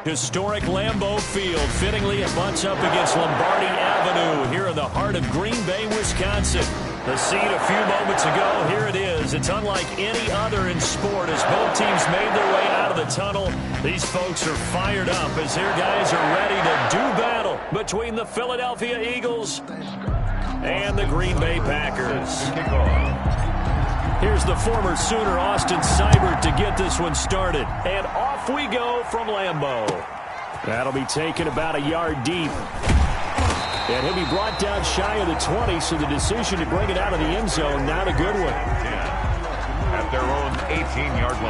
Historic Lambeau Field. Fittingly, it butts up against Lombardi Avenue here in the heart of Green Bay, Wisconsin. The scene a few moments ago, here it is. It's unlike any other in sport as both teams made their way out of the tunnel. These folks are fired up as their guys are ready to do battle between the Philadelphia Eagles and the Green Bay Packers. Here's the former Sooner, Austin Seibert, to get this one started. And off we go from Lambeau. That'll be taken about a yard deep. And he'll be brought down shy of the 20, so the decision to bring it out of the end zone, not a good one. At their own 18-yard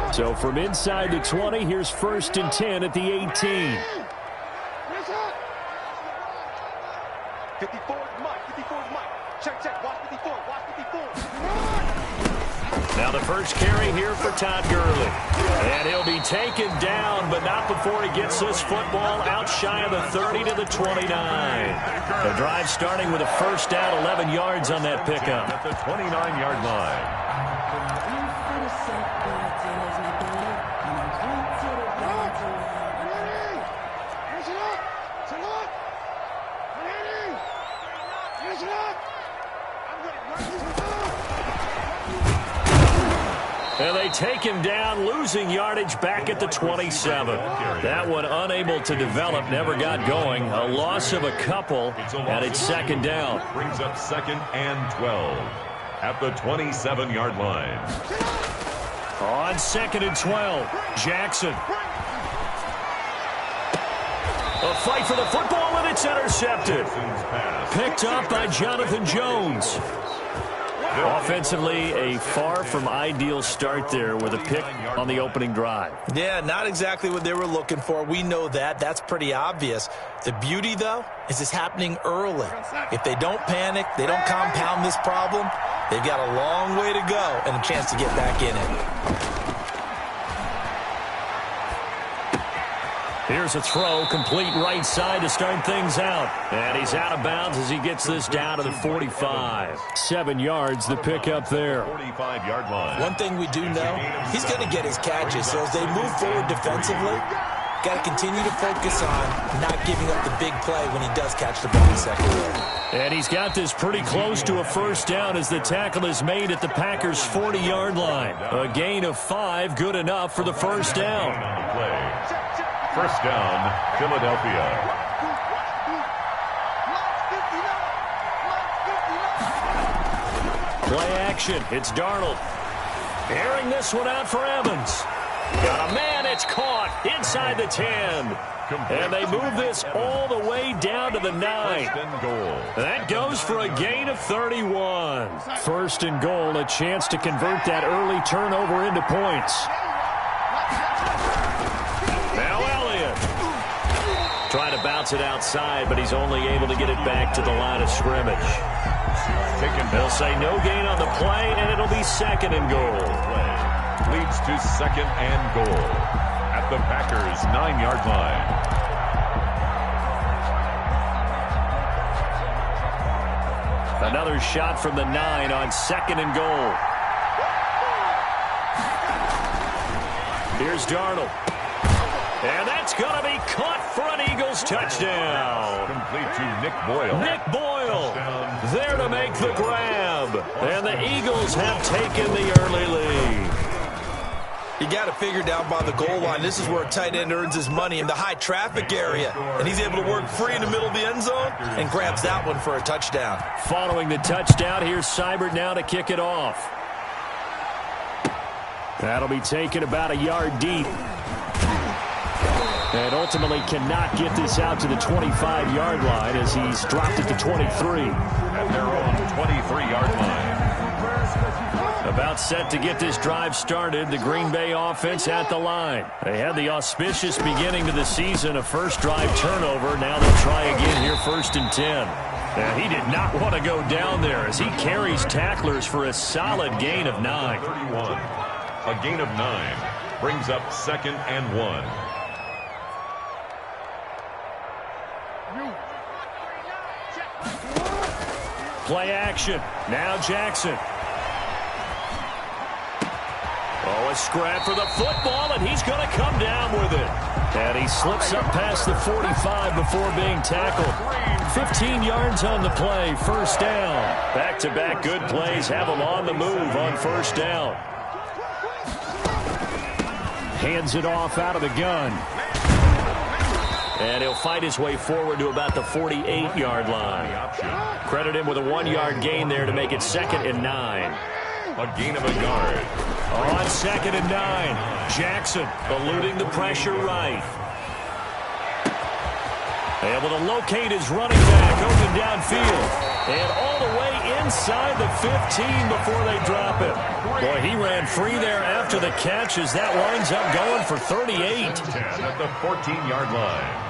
line. So from inside the 20, here's 1st and 10 at the 18. 54 is Mike. 54 is Mike. Check. Watch 54. Watch 54. Now the first carry here for Todd Gurley. And he'll be taken down, but not before he gets this football out shy of the 30 to the 29. The drive starting with a first down, 11 yards on that pickup. At the 29-yard line. And they take him down, losing yardage back at the 27. That one unable to develop, never got going. A loss of a couple, and it's 2nd down. Brings up 2nd and 12 at the 27-yard line. On 2nd and 12, Jackson. A fight for the football, and it's intercepted. Picked up by Jonathan Jones. Offensively, a far from ideal start there with a pick on the opening drive. Yeah, not exactly what they were looking for. We know that. That's pretty obvious. The beauty, though, is it's happening early. If they don't panic, they don't compound this problem, they've got a long way to go and a chance to get back in it. Here's a throw, complete right side to start things out. And he's out of bounds as he gets this down to the 45. 7 yards, the pickup there. 45-yard line. One thing we do know, he's going to get his catches. So as they move forward defensively, got to continue to focus on not giving up the big play when he does catch the ball in secondary. And he's got this pretty close to a first down as the tackle is made at the Packers' 40-yard line. A gain of 5, good enough for the first down. First down, Philadelphia. Play action. It's Darnold. Airing this one out for Evans. Got a man. It's caught inside the 10. And they move this all the way down to the 9. That goes for a gain of 31. 1st and goal, a chance to convert that early turnover into points. Trying to bounce it outside, but he's only able to get it back to the line of scrimmage. They'll say no gain on the play, and it'll be 2nd and goal. Leads to 2nd and goal at the Packers' 9-yard line. Another shot from the 9 on 2nd and goal. Here's Darnold. And that's going to be caught for an Eagles touchdown. Complete to Nick Boyle. Nick Boyle there to make the grab. And the Eagles have taken the early lead. You got to figure down by the goal line. This is where a tight end earns his money in the high traffic area. And he's able to work free in the middle of the end zone and grabs that one for a touchdown. Following the touchdown, here's Seibert now to kick it off. That'll be taken about a yard deep. And ultimately cannot get this out to the 25-yard line as he's dropped it to 23. At their own 23-yard line. About set to get this drive started, the Green Bay offense at the line. They had the auspicious beginning to the season, a first drive turnover. Now they'll try again here, 1st and 10. And he did not want to go down there as he carries tacklers for a solid gain of 9. 31. A gain of 9 brings up 2nd and 1. Play action. Now Jackson. Oh, a scrap for the football, and he's going to come down with it. And he slips up past the 45 before being tackled. 15 yards on the play, first down. Back-to-back good plays have him on the move on first down. Hands it off out of the gun. And he'll fight his way forward to about the 48-yard line. Credit him with a 1-yard gain there to make it 2nd and 9. A gain of a yard. On 2nd and 9, Jackson eluding the pressure right. Able to locate his running back, open downfield. And all the way inside the 15 before they drop him. Boy, he ran free there after the catch as that winds up going for 38. 10 at the 14-yard line.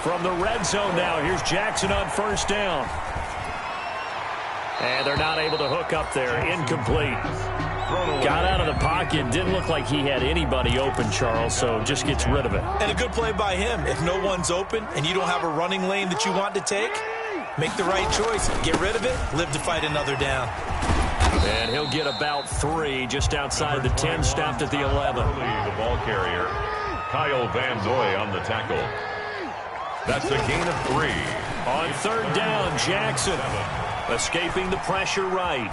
From the red zone now, here's Jackson on first down. And they're not able to hook up there. Incomplete. Got out of the pocket. Didn't look like he had anybody open, Charles, so just gets rid of it. And a good play by him. If no one's open and you don't have a running lane that you want to take, make the right choice. Get rid of it. Live to fight another down. And he'll get about 3 just outside the 10, stopped at the 11. The ball carrier, Kyle Van Noy on the tackle. That's a gain of 3. On third down, Jackson escaping the pressure right.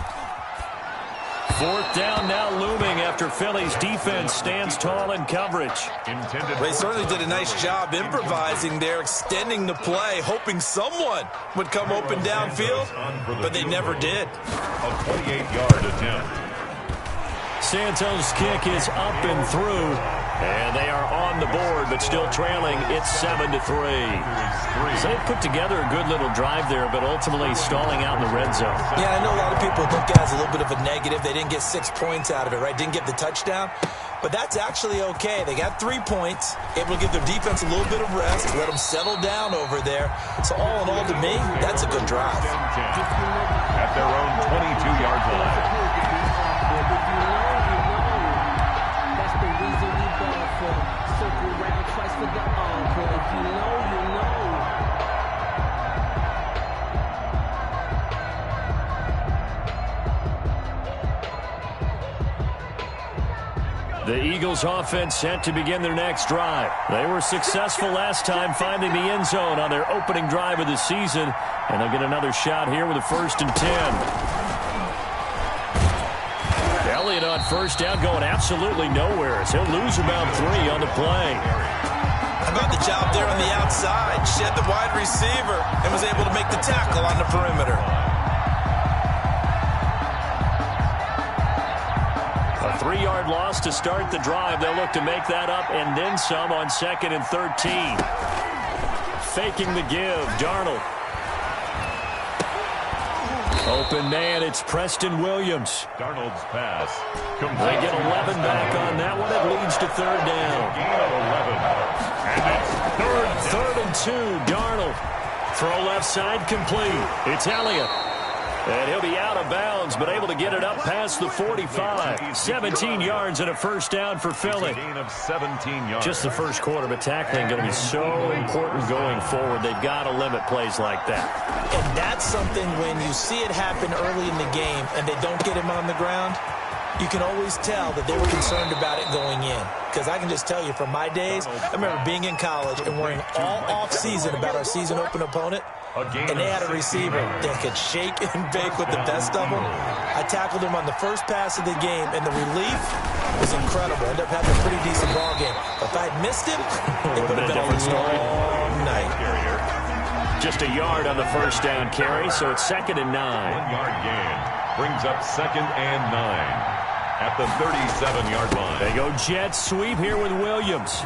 Fourth down now looming after Philly's defense stands tall in coverage. They certainly did a nice job improvising there, extending the play, hoping someone would come open downfield, but they never did. A 28-yard attempt. Santos' kick is up and through, and they are on the board, but still trailing. It's 7-3. So they put together a good little drive there, but ultimately stalling out in the red zone. Yeah, I know a lot of people look at it as a little bit of a negative. They didn't get 6 points out of it, right? Didn't get the touchdown. But that's actually okay. They got 3 points, able to give their defense a little bit of rest, let them settle down over there. So all in all, to me, that's a good drive. At their own 22-yard line. The Eagles offense set to begin their next drive. They were successful last time finding the end zone on their opening drive of the season, and they'll get another shot here with a 1st and 10. Elliott on first down going absolutely nowhere as he'll lose about 3 on the play. How about the job there on the outside? Shed the wide receiver and was able to make the tackle on the perimeter. A 3-yard loss to start the drive. They'll look to make that up and then some on 2nd and 13. Faking the give, Darnold. Open man, it's Preston Williams. Darnold's pass. They get 11 back on that one. It leads to 3rd down. Gain of 11. And it's 3rd and 2, Darnold. Throw left side complete. It's Elliott. And he'll be out of bounds, but able to get it up past the 45. 17 yards and a 1st down for Philly. gain of 17 yards. Just the first quarter, but tackling going to be so important going forward. They've got to limit plays like that. And that's something when you see it happen early in the game and they don't get him on the ground, you can always tell that they were concerned about it going in. Because I can just tell you from my days, I remember being in college and worrying all off-season about our season open opponent. And they had a receiver that could shake and bake with the best of them. I tackled him on the first pass of the game, and the relief was incredible. Ended up having a pretty decent ball game. But if I had missed him, it would have been a long night. Just a yard on the first down carry, so it's 2nd and 9. 1-yard gain brings up 2nd and 9 at the 37-yard line. They go jet sweep here with Williams.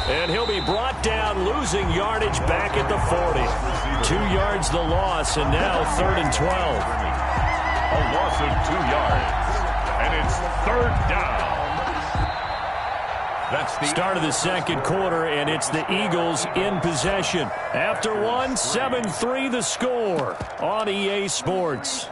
And he'll be brought down, losing yardage back at the 40. 2 yards the loss, and now 3rd and 12. A loss of 2 yards, and it's 3rd down. That's the start of the second quarter, and it's the Eagles in possession. After 1, 7-3 the score on EA Sports.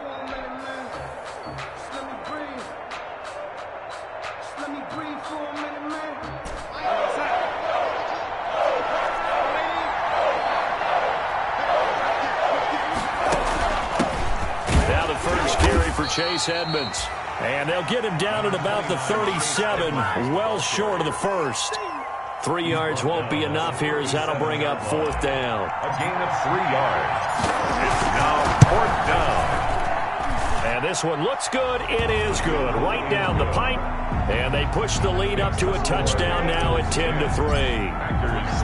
Chase Edmonds. And they'll get him down at about the 37, well short of the first. 3 yards won't be enough here as that'll bring up 4th down. A gain of 3 yards. It's now 4th down. And this one looks good. It is good. Right down the pipe. And they push the lead up to a touchdown now at 10-3.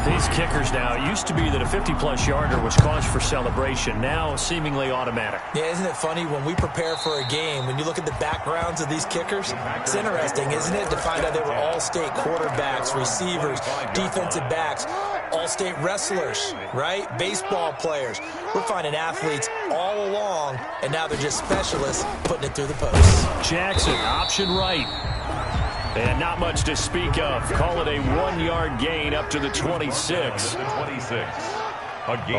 These kickers now, it used to be that a 50-plus yarder was cause for celebration. Now seemingly automatic. Yeah, isn't it funny when we prepare for a game, when you look at the backgrounds of these kickers? It's interesting, isn't it, to find out they were all-state quarterbacks, receivers, defensive backs, all-state wrestlers, right? Baseball players. We're finding athletes all along, and now they're just specialists putting it through the post. Jackson, option right. And not much to speak of. Call it a 1-yard gain up to the 26. The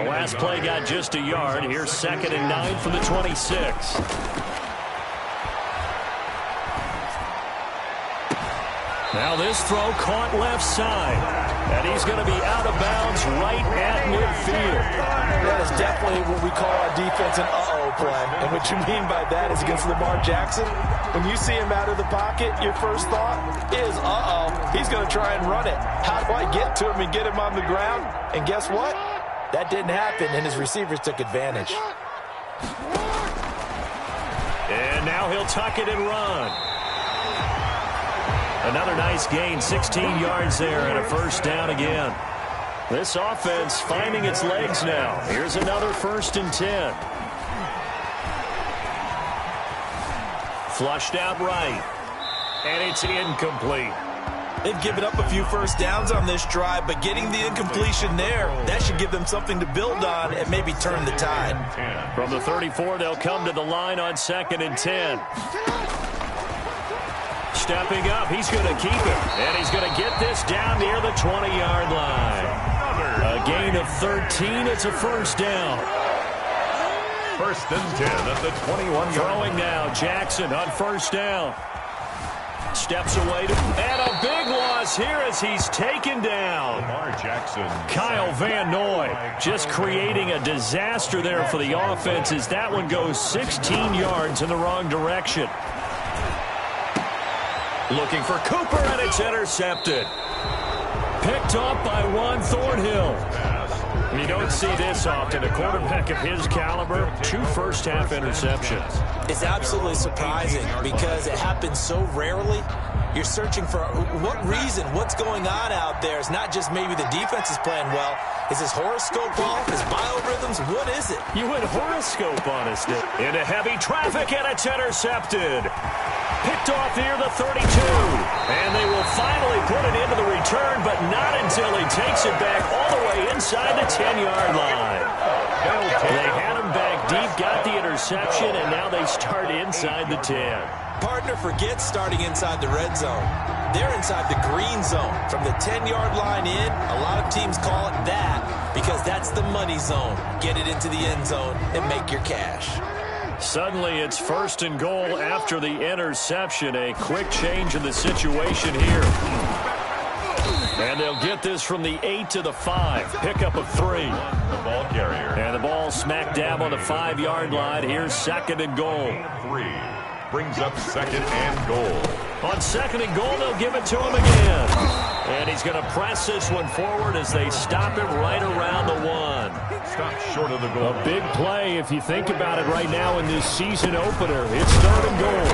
last play got just a yard. Here's 2nd and 9 from the 26. Now this throw caught left side. And he's going to be out of bounds right at midfield. That is definitely what we call our defense an uh-oh play. And what you mean by that is against Lamar Jackson, when you see him out of the pocket, your first thought is, uh-oh, he's going to try and run it. How do I get to him and get him on the ground? And guess what? That didn't happen, and his receivers took advantage. And now he'll tuck it and run. Another nice gain, 16 yards there, and a 1st down again. This offense finding its legs now. Here's another 1st and 10. Flushed out right. And it's incomplete. They've given up a few 1st downs on this drive, but getting the incompletion there, that should give them something to build on and maybe turn the tide. From the 34, they'll come to the line on 2nd and 10. Stepping up, he's going to keep it. And he's going to get this down near the 20-yard line. A gain of 13. It's a 1st down. 1st and 10 at the 21-yard. Throwing now, Jackson on 1st down. Steps away, and a big loss here as he's taken down. Lamar Jackson. Kyle Van Noy just creating a disaster there for the offense as that one goes 16 yards in the wrong direction. Looking for Cooper, and it's intercepted. Picked off by Juan Thornhill. You don't see this often. A quarterback of his caliber, 2 first-half interceptions. It's absolutely surprising because it happens so rarely. You're searching for what reason, what's going on out there. It's not just maybe the defense is playing well. Is his horoscope off? His biorhythms? What is it? You went horoscope on us, Nick. Into heavy traffic, and it's intercepted. Picked off near the 32. And they will finally put it into the return, but not until he takes it back all the way inside the 10-yard line. They had him back deep, got the interception, and now they start inside the 10. Partner forgets starting inside the red zone. They're inside the green zone. From the 10-yard line in, a lot of teams call it that because that's the money zone. Get it into the end zone and make your cash. Suddenly it's 1st and goal after the interception. A quick change in the situation here. And they'll get this from the 8 to the 5. Pickup of 3. The ball carrier. And the ball smack dab on the 5-yard line. Here's 2nd and goal. 3. Brings up 2nd and goal. On 2nd and goal, they'll give it to him again. And he's going to press this one forward as they stop him right around the 1. Stop short of the goal. A big play if you think about it right now in this season opener. It's 3rd and goal.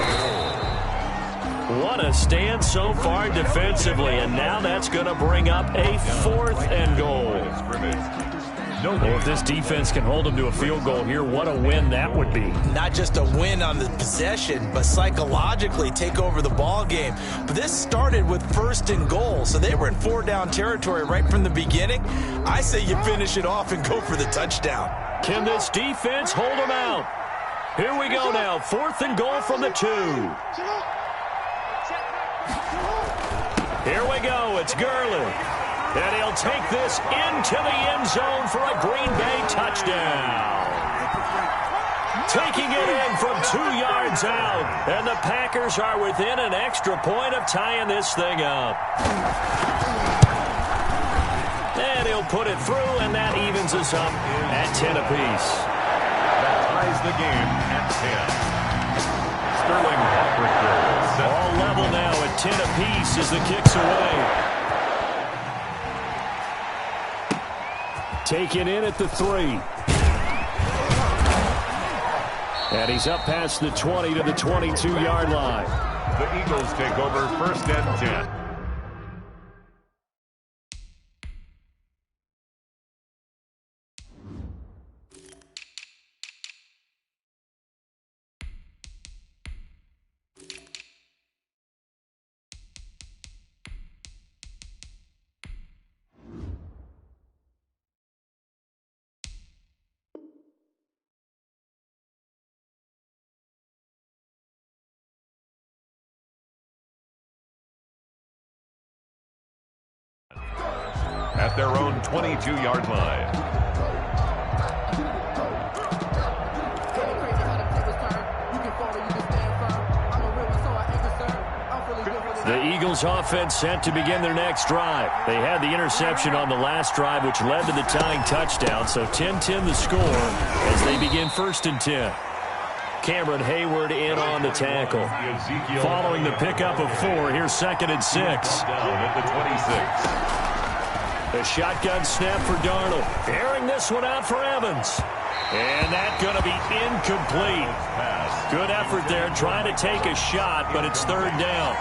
What a stand so far defensively, and now that's going to bring up a 4th and goal. Well, if this defense can hold them to a field goal here, what a win that would be. Not just a win on the possession, but psychologically take over the ball game. But this started with 1st and goal, so they were in 4-down territory right from the beginning. I say you finish it off and go for the touchdown. Can this defense hold them out? Here we go now, 4th and goal from the 2. Here we go, it's Gurley. And he'll take this into the end zone for a Green Bay touchdown. Taking it in from 2 yards out. And the Packers are within an extra point of tying this thing up. And he'll put it through, and that evens us up at 10 apiece. That ties the game at 10. Sterling Hawkins. All level now at 10 apiece as the kick's away. Taken in at the 3. And he's up past the 20 to the 22-yard line. The Eagles take over 1st and 10. At their own 22-yard line. The Eagles offense set to begin their next drive. They had the interception on the last drive, which led to the tying touchdown. So 10-10 the score as they begin 1st and 10. Cameron Hayward in on the tackle. Following the pickup of 4, here's 2nd and 6. Down at the 26. A shotgun snap for Darnold. Airing this one out for Evans. And that's going to be incomplete. Good effort there trying to take a shot, but it's 3rd down.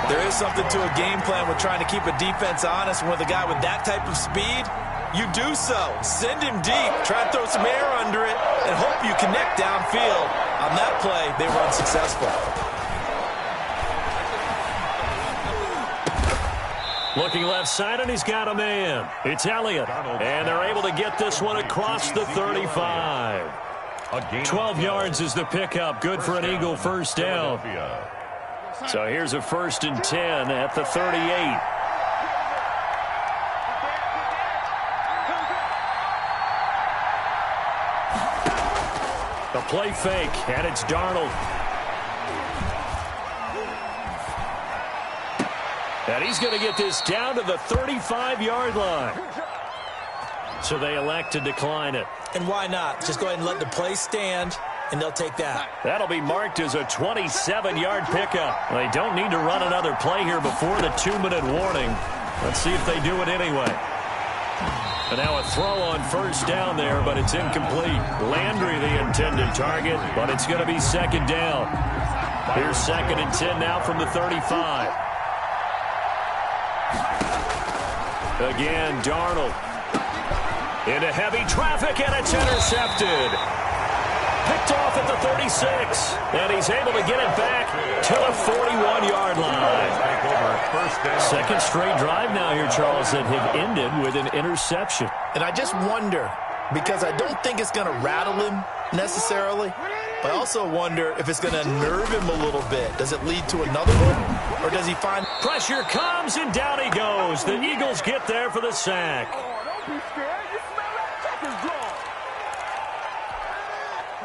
There is something to a game plan with trying to keep a defense honest. With a guy with that type of speed, you do so. Send him deep. Try to throw some air under it and hope you connect downfield. On that play, they were unsuccessful. Looking left side, and he's got a man. It's Elliott. And they're able to get this one across the 35. 12 yards is the pickup. Good for an Eagle 1st down. So here's a 1st and 10 at the 38. The play fake, and it's Darnold. And he's going to get this down to the 35-yard line. So they elect to decline it. And why not? Just go ahead and let the play stand, and they'll take that. That'll be marked as a 27-yard pickup. They don't need to run another play here before the 2-minute warning. Let's see if they do it anyway. And now a throw on 1st down there, but it's incomplete. Landry the intended target, but it's going to be 2nd down. Here's 2nd and 10 now from the 35. Again, Darnold. Into heavy traffic, and it's intercepted. Picked off at the 36. And he's able to get it back to the 41-yard line. 2nd straight drive now here, Charles, that have ended with an interception. And I just wonder, because I don't think it's going to rattle him necessarily, but I also wonder if it's going to nerve him a little bit. Does it lead to another one, or does he find... Pressure comes, and down he goes. The Eagles get there for the sack.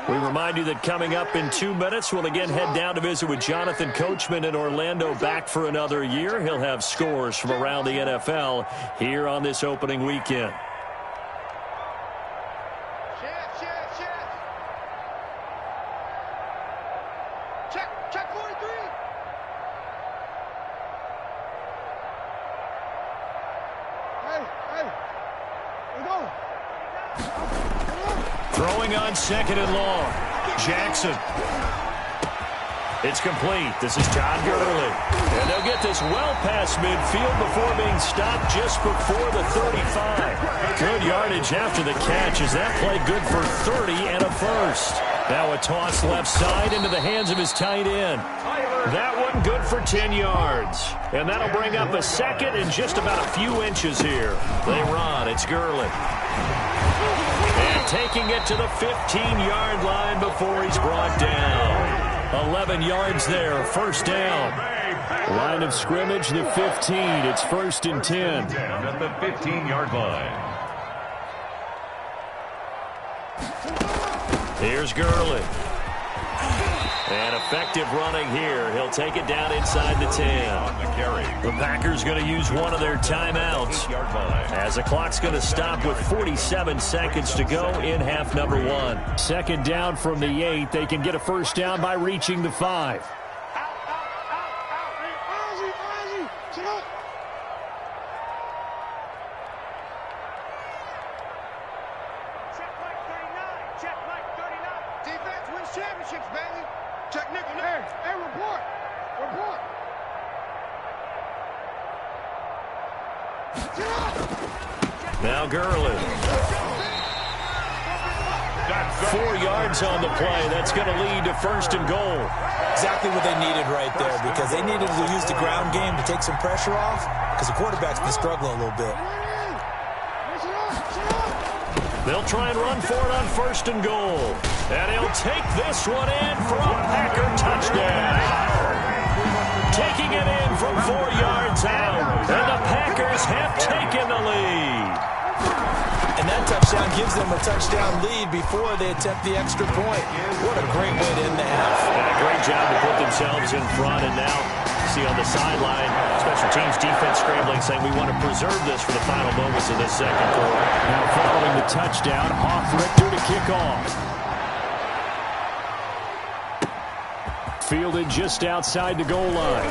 We remind you that coming up in 2 minutes, we'll again head down to visit with Jonathan Coachman in Orlando, back for another year. He'll have scores from around the NFL here on this opening weekend. Check 43. Hey, we go. Throwing on 2nd and long. Jackson. It's complete. This is John Gurley. And they'll get this well past midfield before being stopped just before the 35. Good yardage after the catch. Is that play good for 30 and a 1st? Now a toss left side into the hands of his tight end. That one good for 10 yards. And that'll bring up a 2nd and just about a few inches here. They run. It's Gurley. And taking it to the 15-yard line before he's brought down. 11 yards there, 1st down. Line of scrimmage, the 15. It's 1st and 10. Down at the 15-yard line. Here's Gurley. And effective running here. He'll take it down inside the 10. On the carry. The Packers going to use one of their timeouts as as the clock's going to stop with 47 seconds to go in half number 1. Second down from the 8. They can get a first down by reaching the 5. Championships, baby. Check nickel. Hey, report. Now Gurley. 4 yards on the play. That's going to lead to first and goal. Exactly what they needed right there, because they needed to use the ground game to take some pressure off, because the quarterback's been struggling a little bit. They'll try and run for it on first and goal. And he'll take this one in for a Packer touchdown. Taking it in from 4 yards out. And the Packers have taken the lead. And that touchdown gives them a touchdown lead before they attempt the extra point. What a great way to end the half. And a great job to put themselves in front. And now, see on the sideline, special teams defense scrambling, saying we want to preserve this for the final moments of this second quarter. Now following the touchdown, Richter to kick off. Fielded just outside the goal line.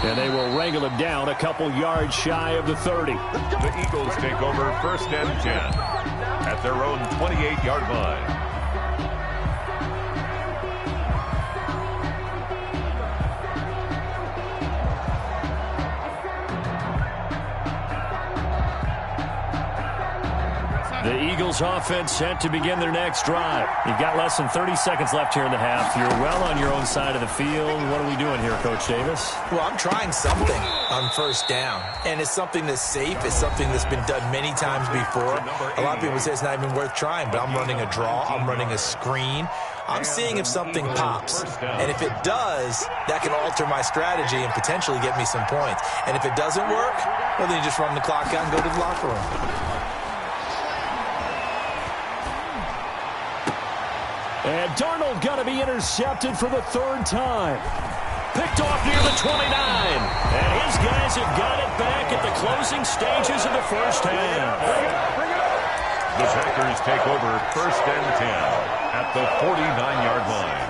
And they will wrangle it down a couple yards shy of the 30. The Eagles take over first and 10 at their own 28-yard line. The Eagles offense set to begin their next drive. You've got less than 30 seconds left here in the half. You're well on your own side of the field. What are we doing here, Coach Davis? Well, I'm trying something on first down, and it's something that's safe. It's something that's been done many times before. A lot of people say it's not even worth trying, but I'm running a draw. I'm running a screen. I'm seeing if something pops, and if it does, that can alter my strategy and potentially get me some points. And if it doesn't work, well, then you just run the clock out and go to the locker room. And Darnold going to be intercepted for the 3rd time. Picked off near the 29. And his guys have got it back at the closing stages of the first half. The Packers take over first and 10 at the 49-yard line.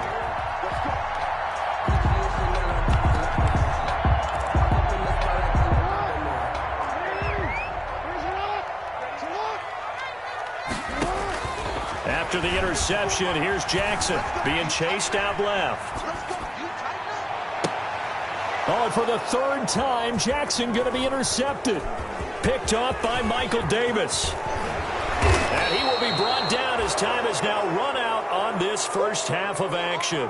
After the interception, here's Jackson being chased out left. Oh, and for the 3rd time, Jackson going to be intercepted. Picked off by Michael Davis. And he will be brought down as time has now run out on this first half of action.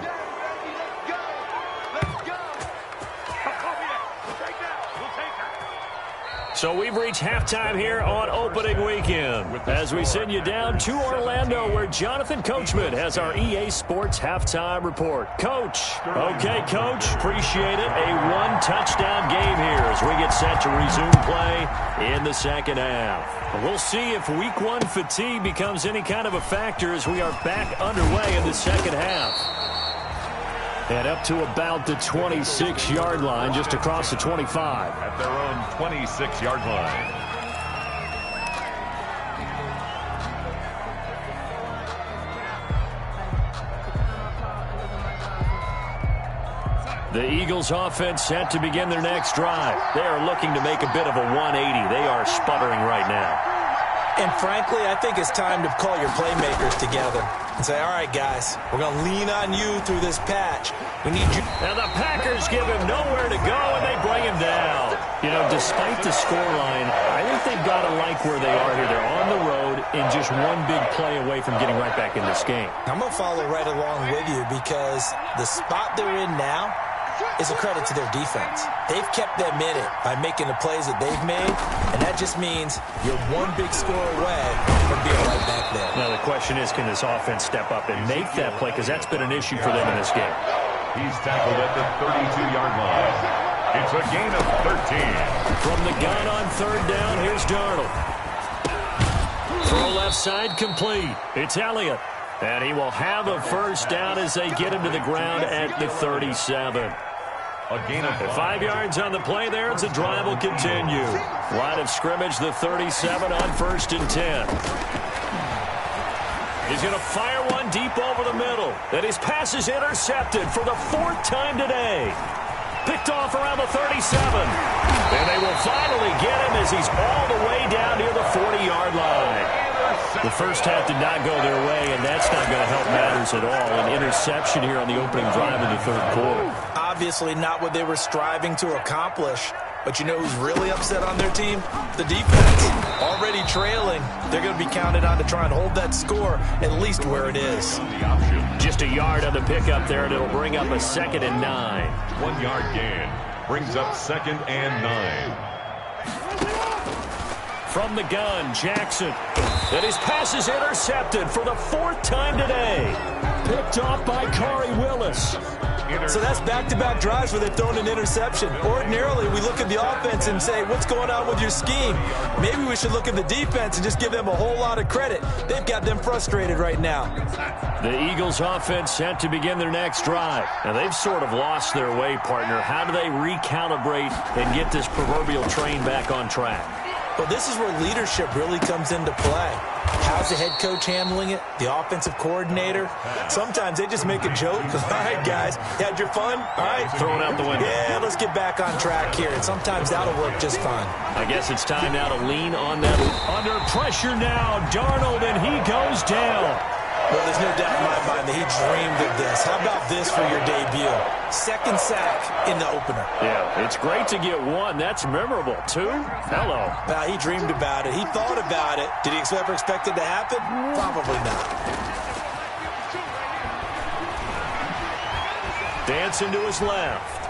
So we've reached halftime here on opening weekend as we send you down to Orlando, where Jonathan Coachman has our EA Sports halftime report. Coach. Okay, Coach. Appreciate it. A 1-touchdown game here as we get set to resume play in the second half. We'll see if week 1 fatigue becomes any kind of a factor as we are back underway in the second half. And up to about the 26-yard line, just across the 25. At their own 26-yard line. The Eagles offense set to begin their next drive. They are looking to make a bit of a 180. They are sputtering right now. And frankly, I think it's time to call your playmakers together and say, all right, guys, we're going to lean on you through this patch. We need you. And the Packers give him nowhere to go, and they bring him down. You know, despite the scoreline, I think they've got to like where they are here. They're on the road and just one big play away from getting right back in this game. I'm going to follow right along with you because the spot they're in now is a credit to their defense. They've kept them in it by making the plays that they've made, and that just means you're one big score away from being right back there. Now the question is, can this offense step up and make that play? Because that's been an issue for them in this game. He's tackled at the 32-yard line. It's a gain of 13. From the gun on 3rd down, here's Darnold. Throw left side complete. It's Elliott. And he will have a first down as they get him to the ground at the 37. A gain of 5 yards on the play there as the drive will continue. Line of scrimmage, the 37 on 1st and 10. He's going to fire one deep over the middle. And his pass is intercepted for the 4th time today. Picked off around the 37. And they will finally get him as he's all the way down near the 40-yard line. The first half did not go their way, and that's not going to help matters at all. An interception here on the opening drive in the 3rd quarter. Obviously not what they were striving to accomplish. But you know who's really upset on their team? The defense. Already trailing. They're going to be counted on to try and hold that score at least where it is. Just a yard on the pickup there, and it'll bring up a 2nd and 9. 1 yard gain. Brings up 2nd and 9. From the gun, Jackson. And his pass is intercepted for the 4th time today. Picked off by Corey Willis. So that's back-to-back drives where they're throwing an interception. Ordinarily, we look at the offense and say, what's going on with your scheme? Maybe we should look at the defense and just give them a whole lot of credit. They've got them frustrated right now. The Eagles' offense set to begin their next drive. Now, they've sort of lost their way, partner. How do they recalibrate and get this proverbial train back on track? Well, this is where leadership really comes into play. How's the head coach handling it? The offensive coordinator? Sometimes they just make a joke. All right, guys, you had your fun? All right. Throw it out the window. Yeah, let's get back on track here. And sometimes that'll work just fine. I guess it's time now to lean on that. Under pressure now, Darnold, and he goes down. Well, there's no doubt in my mind that he dreamed of this. How about this for your debut? 2nd sack in the opener. Yeah, it's great to get 1. That's memorable. 2? Hello. Now, he dreamed about it. He thought about it. Did he ever expect it to happen? Probably not. Dancing to his left.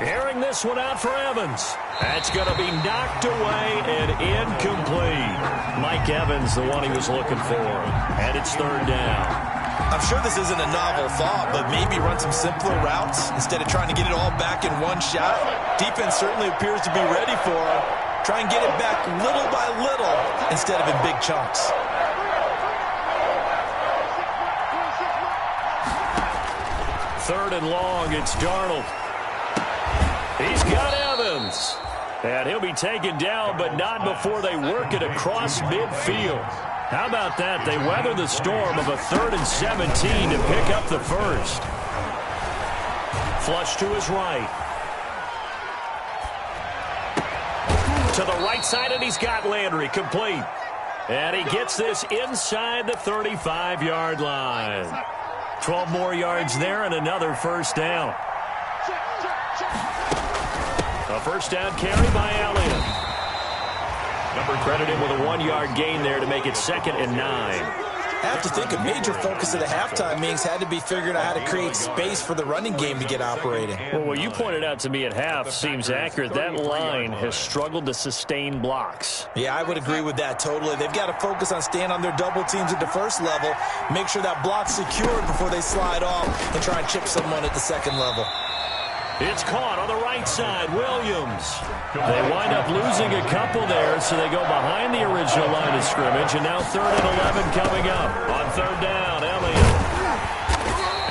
Airing this one out for Evans. That's going to be knocked away and incomplete. Mike Evans, the one he was looking for. And it's 3rd down. I'm sure this isn't a novel thought, but maybe run some simpler routes instead of trying to get it all back in one shot. Defense certainly appears to be ready for him. Try and get it back little by little instead of in big chunks. Third and long, it's Darnold. He's got Evans. And he'll be taken down, but not before they work it across midfield. How about that? They weather the storm of a 3rd and 17 to pick up the first. Flush to his right. To the right side, and he's got Landry complete. And he gets this inside the 35-yard line. 12 more yards there and another first down. A first down carry by Elliott. Credited with a 1-yard gain there to make it 2nd and 9. I have to think a major focus of the halftime meetings had to be figuring out how to create space for the running game to get operating. Well, what you pointed out to me at half seems accurate. That line has struggled to sustain blocks. Yeah, I would agree with that totally. They've got to focus on staying on their double teams at the first level, make sure that block's secured before they slide off and try and chip someone at the second level. It's caught on the right side, Williams. They wind up losing a couple there, so they go behind the original line of scrimmage, and now 3rd and 11 coming up. On 3rd down, Elliott.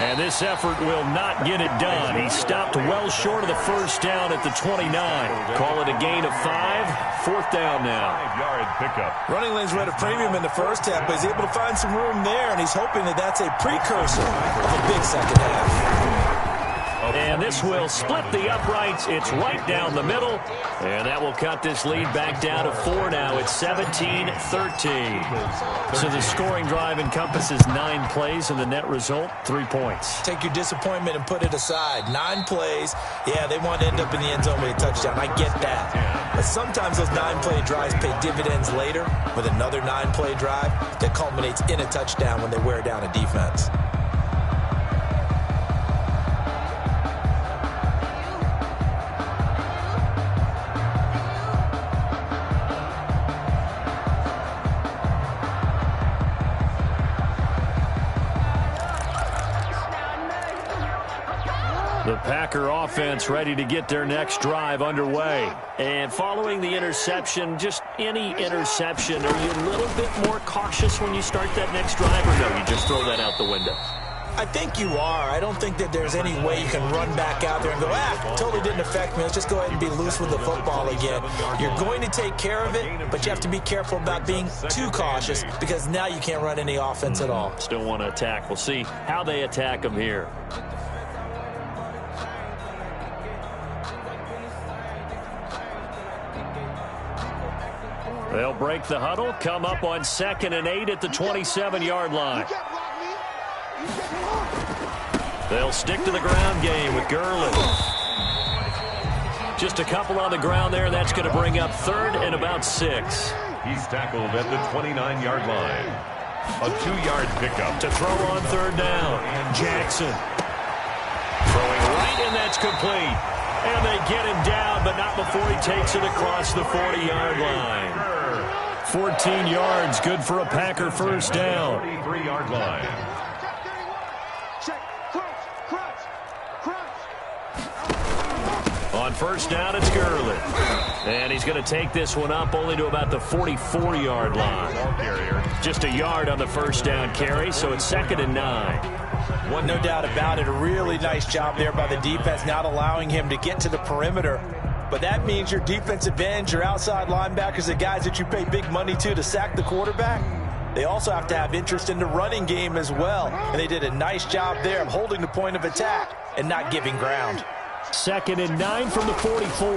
And this effort will not get it done. He stopped well short of the first down at the 29. Call it a gain of 5. 4th down now. 5-yard pickup. Running lanes were at a premium in the first half, but he's able to find some room there, and he's hoping that that's a precursor of a big second half. And this will split the uprights. It's right down the middle. And that will cut this lead back down to 4 now. It's 17-13. So the scoring drive encompasses 9 plays, and the net result, 3 points. Take your disappointment and put it aside. 9 plays. Yeah, they want to end up in the end zone with a touchdown. I get that. But sometimes those 9-play drives pay dividends later with another 9-play drive that culminates in a touchdown when they wear down a defense. The Packer offense ready to get their next drive underway. And following the interception, just any interception, are you a little bit more cautious when you start that next drive, or no, you just throw that out the window? I think you are. I don't think that there's any way you can run back out there and go, totally didn't affect me. Let's just go ahead and be loose with the football again. You're going to take care of it, but you have to be careful about being too cautious because now you can't run any offense at all. Still want to attack. We'll see how they attack them here. They'll break the huddle, come up on 2nd and 8 at the 27-yard line. They'll stick to the ground game with Gurley. Just a couple on the ground there, and that's going to bring up 3rd and about 6. He's tackled at the 29-yard line. A 2-yard pickup. To throw on 3rd down, Jackson. Throwing right, and that's complete. And they get him down, but not before he takes it across the 40-yard line. 14 yards, good for a Packer first down. 43-yard line. On first down, it's Gurley. And he's going to take this one up only to about the 44-yard line. Just a yard on the first down carry, so it's 2nd and 9. Well, no doubt about it. A really nice job there by the defense, not allowing him to get to the perimeter. But that means your defensive ends, your outside linebackers, the guys that you pay big money to sack the quarterback, they also have to have interest in the running game as well. And they did a nice job there of holding the point of attack and not giving ground. 2nd and 9 from the 44.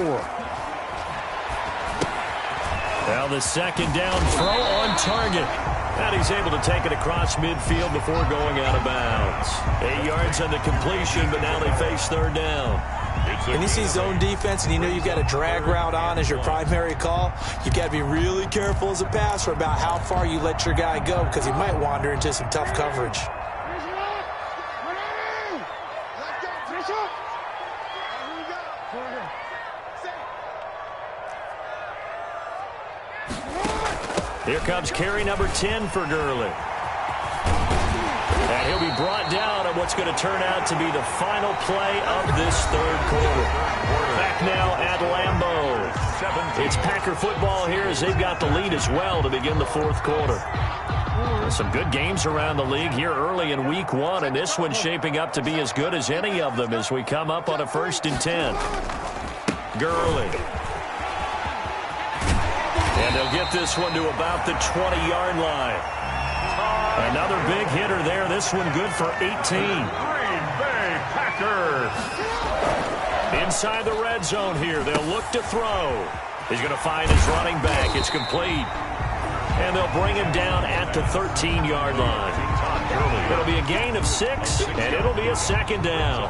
Now the 2nd down throw on target. And he's able to take it across midfield before going out of bounds. 8 yards on the completion, but now they face 3rd down. When you see zone defense and you know you've got a drag route on as your primary call, you've got to be really careful as a passer about how far you let your guy go because he might wander into some tough coverage. Here comes carry number 10 for Gurley. And he'll be brought down on what's going to turn out to be the final play of this 3rd quarter. Back now at Lambeau. It's Packer football here as they've got the lead as well to begin the 4th quarter. Some good games around the league here early in week 1, and this one's shaping up to be as good as any of them as we come up on a 1st and 10. Gurley. And they'll get this one to about the 20-yard line. Another big hitter there. This one good for 18. Green Bay Packers. Inside the red zone here. They'll look to throw. He's going to find his running back. It's complete. And they'll bring him down at the 13-yard line. It'll be a gain of 6, and it'll be a 2nd down.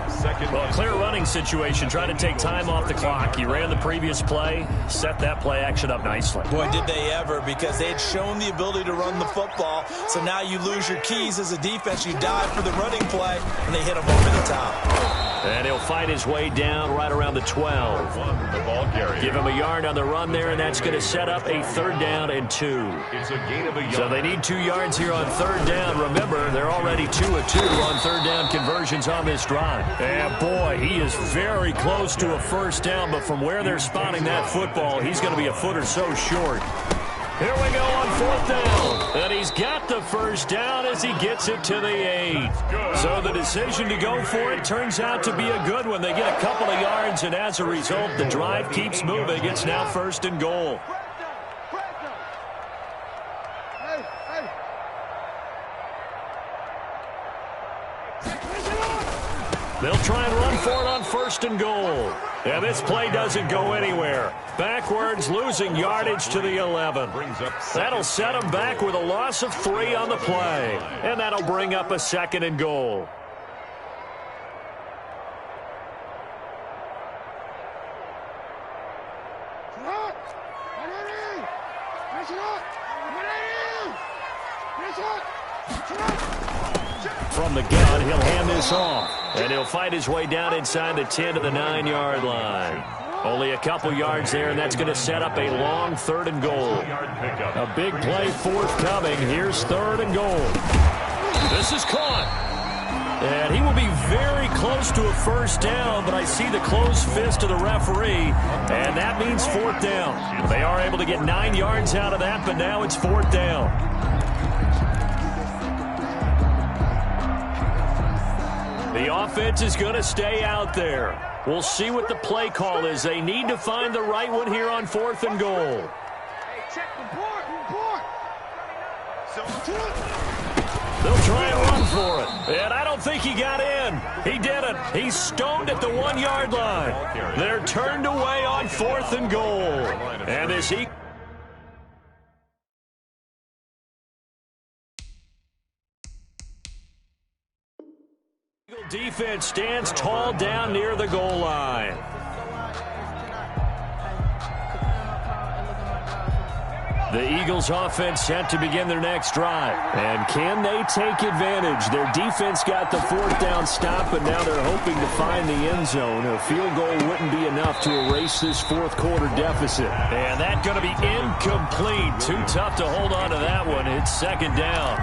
Well, a clear running situation, trying to take time off the clock. He ran the previous play, set that play action up nicely. Boy, did they ever, because they had shown the ability to run the football. So now you lose your keys as a defense. You dive for the running play, and they hit him over the top. And he'll fight his way down right around the 12. Give him a yard on the run there, and that's going to set up a 3rd down and 2. It's a gain of a yard. So they need 2 yards here on 3rd down. Remember, they're already 2 of 2 on 3rd down conversions on this drive. And boy, he is very close to a 1st down, but from where they're spotting that football, he's going to be a foot or so short. Here we go on 4th down. And he's got the 1st down as he gets it to the 8. So the decision to go for it turns out to be a good one. They get a couple of yards, and as a result, the drive keeps moving. It's now 1st and goal. They'll try and run for it on 1st and goal. And this play doesn't go anywhere. Backwards, losing yardage to the 11. That'll set them back with a loss of 3 on the play. And that'll bring up a 2nd and goal. From the gun, he'll hand this off. And he'll fight his way down inside the 10 to the 9-yard line. Only a couple yards there, and that's going to set up a long 3rd and goal. A big play forthcoming. Here's 3rd and goal. This is caught. And he will be very close to a 1st down, but I see the closed fist of the referee, and that means 4th down. They are able to get 9 yards out of that, but now it's 4th down. The offense is going to stay out there. We'll see what the play call is. They need to find the right one here on 4th and goal. Hey, check the board. They'll try and run for it. And I don't think he got in. He didn't. He's stoned at the 1-yard line. They're turned away on 4th and goal. And as he... defense stands tall down near the goal line. The Eagles offense set to begin their next drive. And can they take advantage? Their defense got the 4th down stop, but now they're hoping to find the end zone. A field goal wouldn't be enough to erase this 4th quarter deficit. And that's going to be incomplete. Too tough to hold on to that one. It's 2nd down.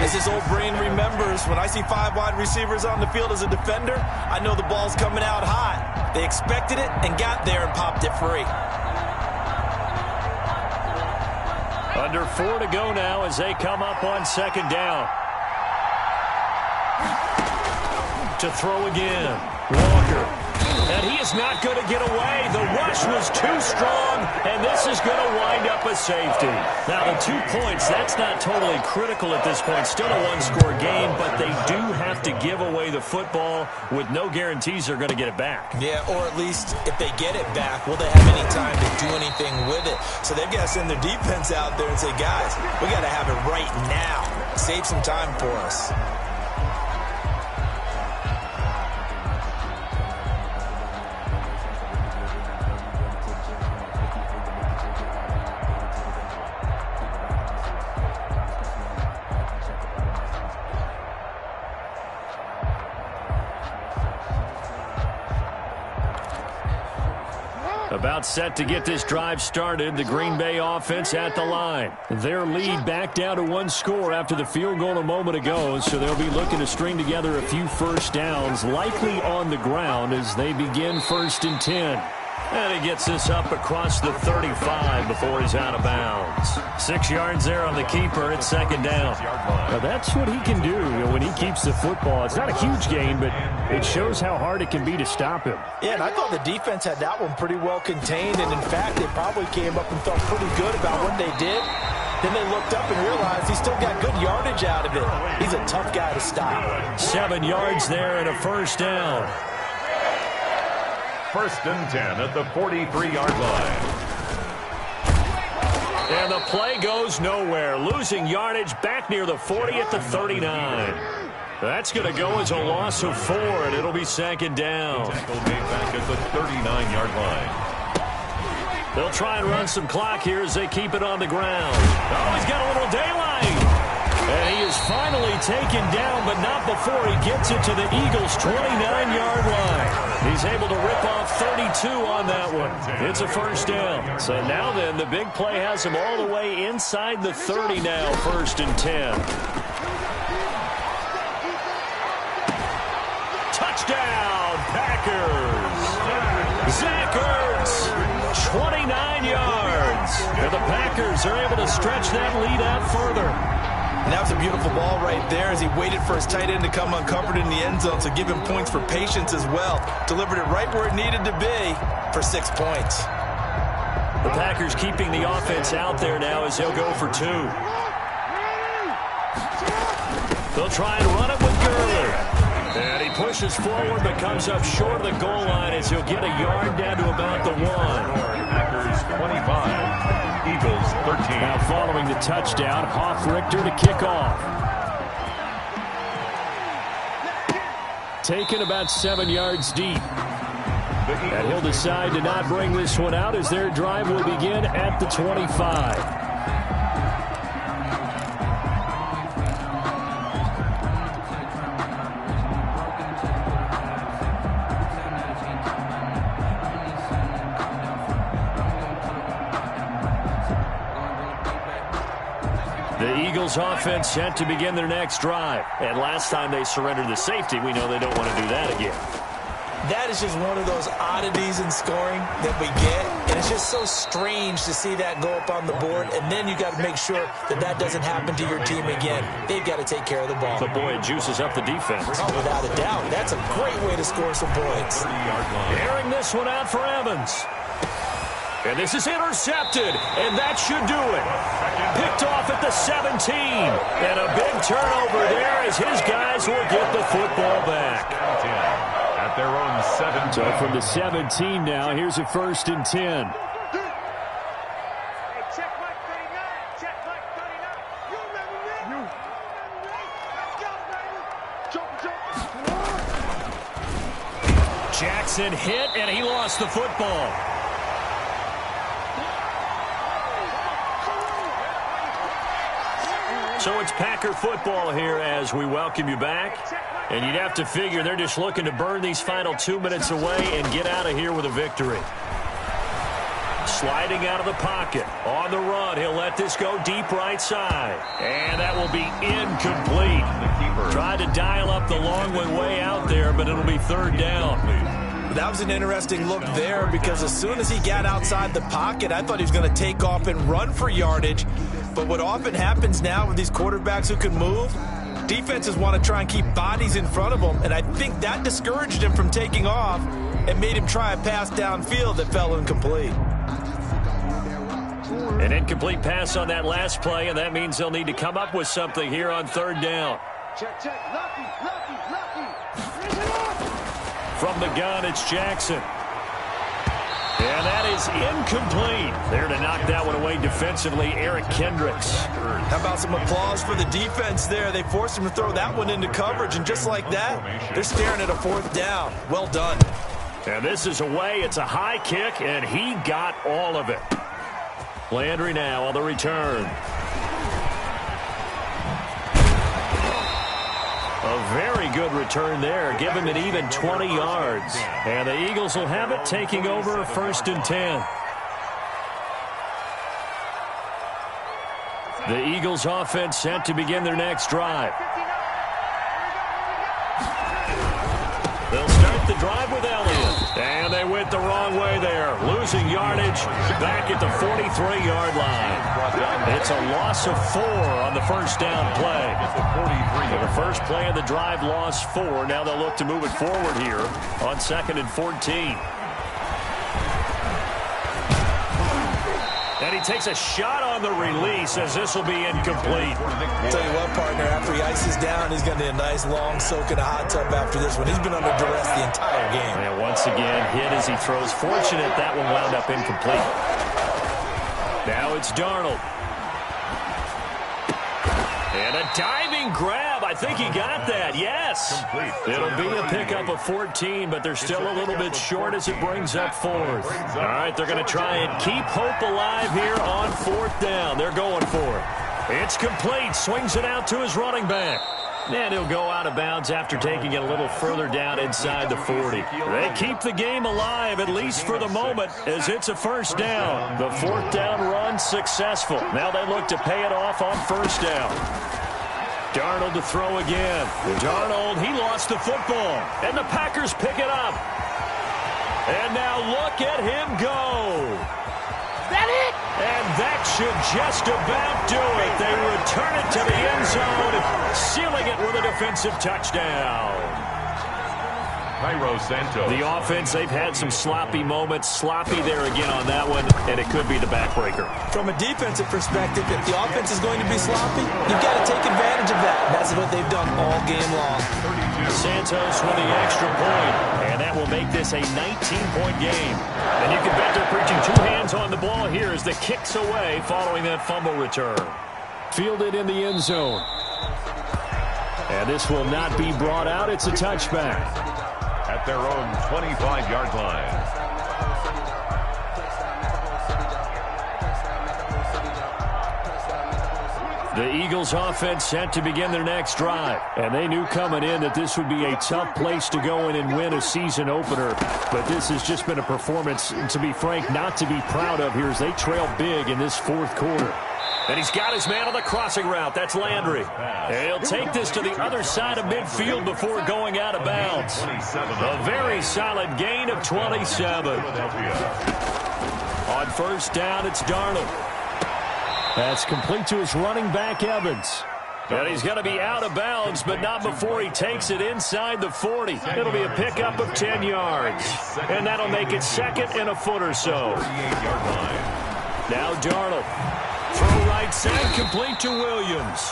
As his old brain remembers, when I see 5 wide receivers on the field as a defender, I know the ball's coming out hot. They expected it and got there and popped it free. Under 4 to go now as they come up on 2nd down. To throw again. Walker. And he is not going to get away. The rush was too strong, and this is going to wind up a safety. Now, the 2 points, that's not totally critical at this point. Still a one-score game, but they do have to give away the football with no guarantees they're going to get it back. Yeah, or at least if they get it back, will they have any time to do anything with it? So they've got to send their defense out there and say, guys, we got to have it right now. Save some time for us. About set to get this drive started. The Green Bay offense at the line. Their lead back down to 1 score after the field goal a moment ago, so they'll be looking to string together a few first downs, likely on the ground as they begin 1st and 10. And he gets this up across the 35 before he's out of bounds. 6 yards there on the keeper at 2nd down. Now that's what he can do when he keeps the football. It's not a huge gain, but it shows how hard it can be to stop him. Yeah, and I thought the defense had that one pretty well contained, and in fact, they probably came up and felt pretty good about what they did. Then they looked up and realized he still got good yardage out of it. He's a tough guy to stop. 7 yards there and a 1st down. 1st and 10 at the 43-yard line. And the play goes nowhere. Losing yardage back near the 40 at the 39. That's going to go as a loss of 4, and it'll be 2nd down. Tackle made back at the 39-yard line. They'll try and run some clock here as they keep it on the ground. Oh, he's got a little daylight. And he is finally taken down, but not before he gets it to the Eagles' 29-yard line. He's able to rip off 32 on that one. It's a 1st down. So now then, the big play has him all the way inside the 30 now, 1st and 10. Touchdown, Packers. Zach Ertz, 29 yards. And the Packers are able to stretch that lead out further. And that was a beautiful ball right there as he waited for his tight end to come uncovered in the end zone, so give him points for patience as well. Delivered it right where it needed to be for 6 points. The Packers keeping the offense out there now as they'll go for 2. They'll try and run it with Gurley. And he pushes forward but comes up short of the goal line as he'll get a yard down to about the 1. Packers 25. Eagles 13. Now following the touchdown, Richter to kick off. Taken about 7 yards deep. And he'll decide to not bring this one out as their drive will begin at the 25. The Eagles offense set to begin their next drive. And last time they surrendered the safety, we know they don't want to do that again. That is just one of those oddities in scoring that we get, and it's just so strange to see that go up on the board, and then you got to make sure that that doesn't happen to your team again. They've got to take care of the ball. But boy, it juices up the defense. Oh, without a doubt. That's a great way to score some points. Airing this one out for Evans. And this is intercepted, and that should do it. Picked off at the 17. And a big turnover there as his guys will get the football back. At their own 7. So from the 17 now, here's a 1st and 10. Jackson hit, and he lost the football. So it's Packer football here as we welcome you back. And you'd have to figure they're just looking to burn these final 2 minutes away and get out of here with a victory. Sliding out of the pocket. On the run, he'll let this go deep right side. And that will be incomplete. Tried to dial up the long one way out there, but it'll be 3rd down. That was an interesting look there because as soon as he got outside the pocket, I thought he was going to take off and run for yardage. But what often happens now with these quarterbacks who can move, defenses want to try and keep bodies in front of them, and I think that discouraged him from taking off and made him try a pass downfield that fell incomplete. An incomplete pass on that last play, and that means they'll need to come up with something here on 3rd down. Check. Lucky. From the gun, it's Jackson. And that is incomplete. There to knock that one away defensively, Eric Kendricks. How about some applause for the defense there? They forced him to throw that one into coverage, and just like that, they're staring at a 4th down. Well done. And this is away. It's a high kick, and he got all of it. Landry now on the return. A very good return there. Give him an even 20 yards. And the Eagles will have it, taking over 1st and 10. The Eagles offense set to begin their next drive. They'll start the drive with Elliott. And they went the wrong way there. Losing yardage back at the 43-yard line. It's a loss of 4 on the 1st down play. So the first play of the drive lost 4. Now they'll look to move it forward here on 2nd and 14. And he takes a shot on the release as this will be incomplete. I'll tell you what, partner, after he ices down, he's going to need a nice long soak in a hot tub after this one. He's been under duress the entire game. And once again, hit as he throws. Fortunate that one wound up incomplete. Now it's Darnold. And a diving grab. I think he got that. Yes. It'll be a pickup of 14, but they're still a little bit short as it brings up 4th. All right, they're going to try and keep hope alive here on 4th down. They're going for it. It's complete. Swings it out to his running back. And he'll go out of bounds after taking it a little further down inside the 40. They keep the game alive, at least for the moment, as it's a 1st down. The 4th down run successful. Now they look to pay it off on 1st down. Darnold to throw again. Darnold, he lost the football. And the Packers pick it up. And now look at him go. That it? And that should just about do it. They return it to the end zone, sealing it with a defensive touchdown. The offense, they've had some sloppy moments. Sloppy there again on that one, and it could be the backbreaker. From a defensive perspective, if the offense is going to be sloppy, you've got to take advantage of that. And that's what they've done all game long. Santos with the extra point, and that will make this a 19-point game. And you can bet they're preaching 2 hands on the ball here as the kick's away following that fumble return. Fielded in the end zone. And this will not be brought out. It's a touchback. At their own 25-yard line. The Eagles offense set to begin their next drive. And they knew coming in that this would be a tough place to go in and win a season opener. But this has just been a performance, to be frank, not to be proud of here as they trail big in this 4th quarter. And he's got his man on the crossing route. That's Landry. And he'll take this to the other side of midfield before going out of bounds. A very solid gain of 27. On first down, it's Darnold. That's complete to his running back, Evans. And he's going to be out of bounds, but not before he takes it inside the 40. It'll be a pickup of 10 yards. And that'll make it second and a foot or so. Now Darnold. Throw right side, complete to Williams.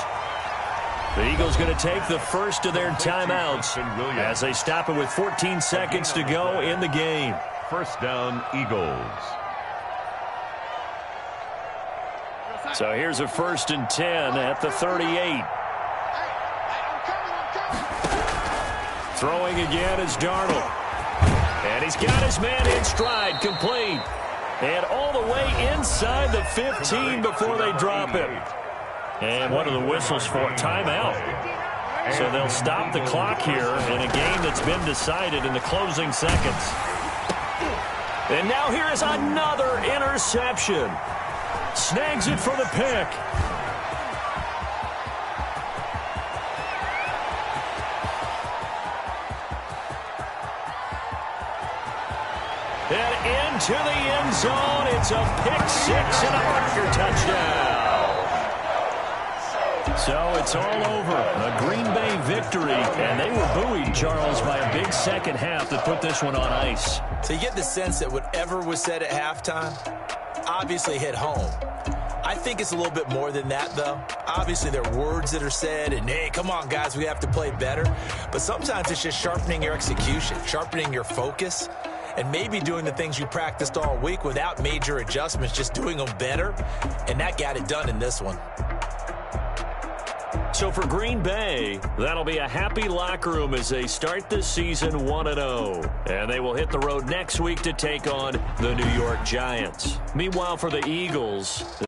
The Eagles going to take the first of their timeouts as they stop it with 14 seconds to go in the game. First down, Eagles. So here's a 1st and 10 at the 38. Throwing again is Darnold. And he's got his man in stride, complete. And all the way inside the 15 before they drop it. And what are the whistles for? Timeout. So they'll stop the clock here in a game that's been decided in the closing seconds. And now here is another interception. Snags it for the pick. And into the end zone. It's a pick six and a Parker touchdown. So it's all over. A Green Bay victory. And they were buoyed, Charles, by a big second half that put this one on ice. So you get the sense that whatever was said at halftime obviously hit home. I think it's a little bit more than that, though. Obviously, there are words that are said, and, hey, come on, guys, we have to play better. But sometimes it's just sharpening your execution, sharpening your focus, and maybe doing the things you practiced all week without major adjustments, just doing them better. And that got it done in this one. So for Green Bay, that'll be a happy locker room as they start this season 1-0. And they will hit the road next week to take on the New York Giants. Meanwhile, for the Eagles...